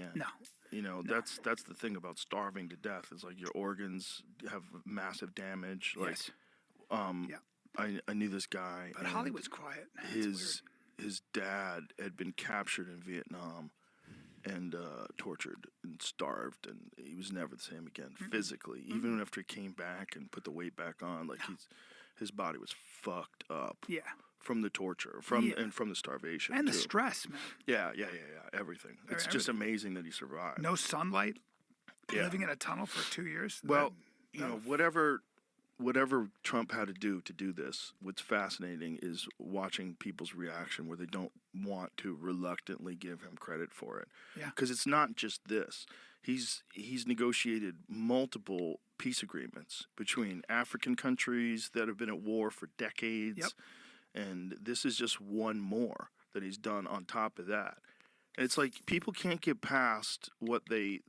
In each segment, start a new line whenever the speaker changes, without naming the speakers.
can't.
No.
That's the thing about starving to death. Is like your organs have massive damage. Like,
Yes.
yeah. I knew this guy.
But Hollywood's quiet.
His dad had been captured in Vietnam and tortured and starved, and he was never the same again physically. Even after he came back and put the weight back on, like his body was fucked up.
Yeah.
From the torture, and from the starvation,
and
too.
the stress, man.
Yeah, everything. It's just amazing that he survived.
No sunlight. Yeah. Living in a tunnel for 2 years.
Well, whatever Trump had to do this, what's fascinating is watching people's reaction where they don't want to reluctantly give him credit for it.
Yeah.
Because it's not just this. He's negotiated multiple peace agreements between African countries that have been at war for decades.
Yep.
And this is just one more that he's done on top of that. And it's like people can't get past what they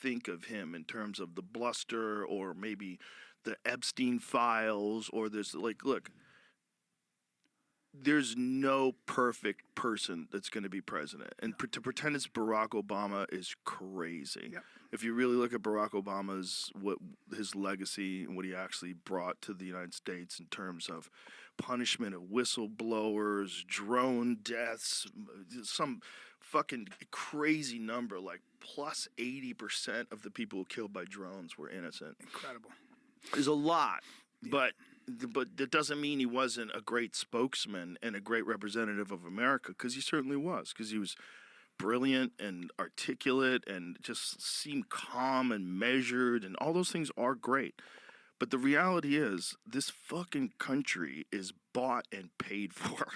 think of him in terms of the bluster or maybe the Epstein files, or there's like, look, there's no perfect person that's going to be president. And to pretend it's Barack Obama is crazy.
Yep.
If you really look at Barack Obama's, his legacy and what he actually brought to the United States in terms of punishment of whistleblowers, drone deaths, some fucking crazy number, like plus 80% of the people killed by drones were innocent.
Incredible.
There's a lot, but that doesn't mean he wasn't a great spokesman and a great representative of America, because he certainly was, because he was brilliant and articulate and just seemed calm and measured, and all those things are great. But the reality is, this fucking country is bought and paid for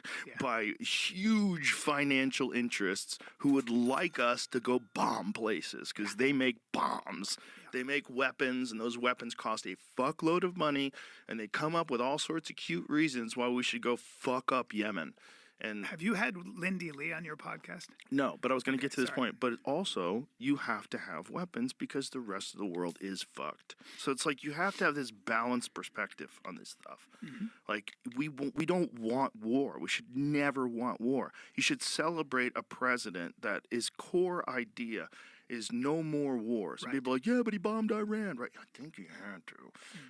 by huge financial interests who would like us to go bomb places because they make bombs. Yeah. They make weapons, and those weapons cost a fuckload of money, and they come up with all sorts of cute reasons why we should go fuck up Yemen. And
have you had Lindy Lee on your podcast?
No, but I was going to get to this point. But also, you have to have weapons because the rest of the world is fucked. So it's like you have to have this balanced perspective on this stuff. Mm-hmm. Like, we don't want war. We should never want war. You should celebrate a president that his core idea is no more wars. Right. People are like, yeah, but he bombed Iran, right? I think he had to.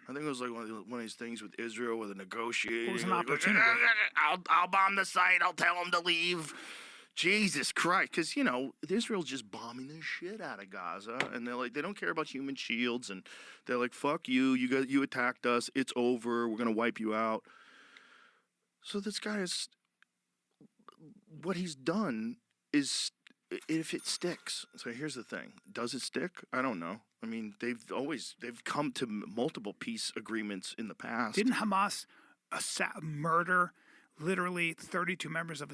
I think it was like one of these things with Israel where the negotiating.
It was an opportunity.
I'll bomb the site. I'll tell them to leave. Jesus Christ. Because, Israel's just bombing the shit out of Gaza. And they're like, they don't care about human shields. And they're like, fuck you. You attacked us. It's over. We're going to wipe you out. So this guy is, what he's done is, if it sticks. So here's the thing. Does it stick? I don't know. I mean, they've come to multiple peace agreements in the past.
Didn't Hamas murder literally 32 members of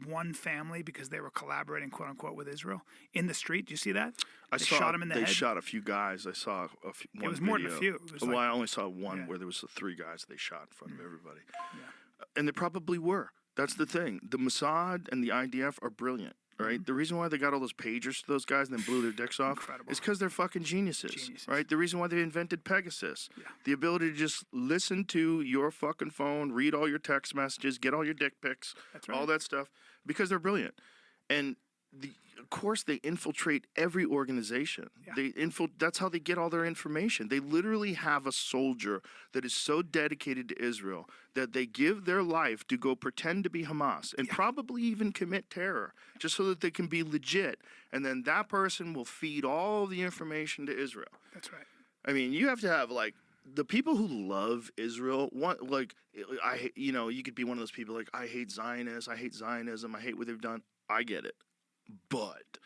one family because they were collaborating, quote unquote, with Israel in the street? Do you see that? They shot him in the head.
They shot a few guys. I saw one
It was
video.
more than a few. It was
I only saw one where there was 3 guys they shot in front of everybody.
Yeah.
And they probably were. That's the thing. The Mossad and the IDF are brilliant. Right? The reason why they got all those pagers to those guys and then blew their dicks off is because they're fucking geniuses. Right? The reason why they invented Pegasus, the ability to just listen to your fucking phone, read all your text messages, get all your dick pics, all that stuff, because they're brilliant. And of course, they infiltrate every organization. Yeah. That's how they get all their information. They literally have a soldier that is so dedicated to Israel that they give their life to go pretend to be Hamas and probably even commit terror just so that they can be legit. And then that person will feed all the information to Israel.
That's right.
I mean, you have to have, like, the people who love Israel, you could be one of those people like, I hate Zionists, I hate Zionism, I hate what they've done. I get it. But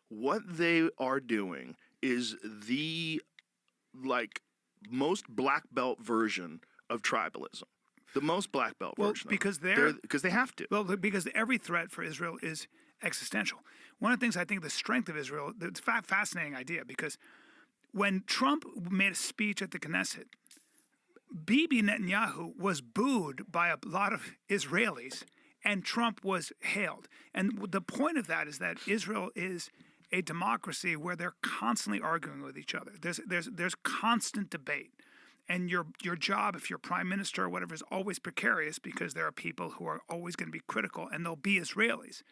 what they are doing is the, most black belt version of tribalism. The most black belt version.
Because
they have to.
Well, because every threat for Israel is existential. One of the things I think the strength of Israel, it's a fascinating idea, because when Trump made a speech at the Knesset, Bibi Netanyahu was booed by a lot of Israelis, and Trump was hailed. And the point of that is that Israel is a democracy where they're constantly arguing with each other. There's constant debate. And your job, if you're prime minister or whatever, is always precarious because there are people who are always going to be critical, and they'll be Israelis.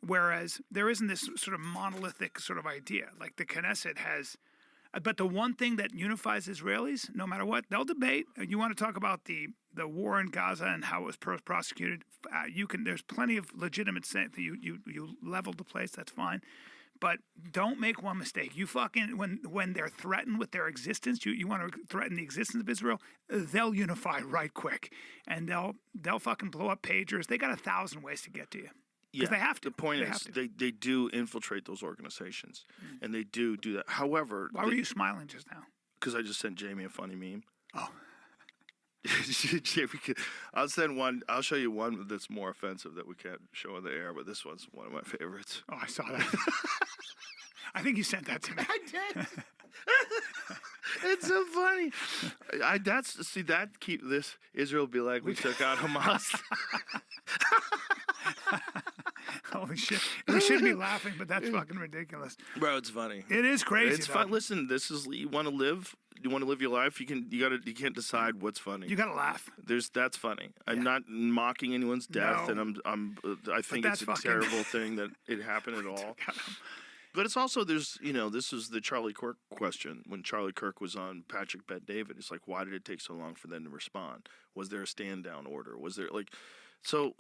Whereas there isn't this sort of monolithic sort of idea. Like the Knesset has, but the one thing that unifies Israelis, no matter what, they'll debate. You want to talk about the war in Gaza and how it was prosecuted? You can. There's plenty of legitimate saying that you leveled the place. That's fine. But don't make one mistake. You fucking when they're threatened with their existence, you want to threaten the existence of Israel, they'll unify right quick, and they'll fucking blow up pagers. They got 1,000 ways to get to you. Because they have to.
The point is, they do infiltrate those organizations, and they do that. However,
why were you smiling just now?
Because I just sent Jamie a funny meme.
Oh.
I'll send one. I'll show you one that's more offensive that we can't show on the air, but this one's one of my favorites.
Oh, I saw that. I think you sent that to me.
I did. It's so funny. This Israel be like, we took out Hamas.
Holy shit! We shouldn't be laughing, but that's fucking ridiculous,
bro. It's funny.
It is crazy.
It's fun. Listen, this is you want to live. You want to live your life. You can't decide what's funny.
You gotta laugh.
That's funny. I'm not mocking anyone's death, and I think it's a terrible thing that it happened at all. But it's also this is the Charlie Kirk question. When Charlie Kirk was on Patrick Bet David, it's like, why did it take so long for them to respond? Was there a stand down order? Was there so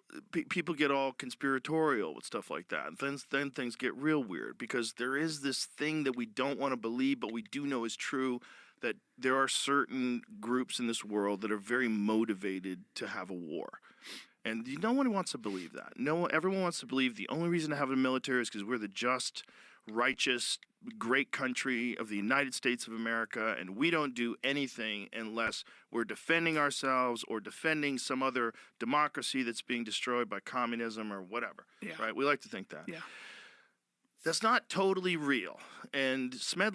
people get all conspiratorial with stuff like that, and then things get real weird because there is this thing that we don't want to believe, but we do know is true, that there are certain groups in this world that are very motivated to have a war. And no one wants to believe that. Everyone wants to believe the only reason to have a military is because we're the just, righteous, great country of the United States of America, and we don't do anything unless we're defending ourselves or defending some other democracy that's being destroyed by communism or whatever. Yeah. Right? We like to think that.
Yeah.
That's not totally real. And Smedley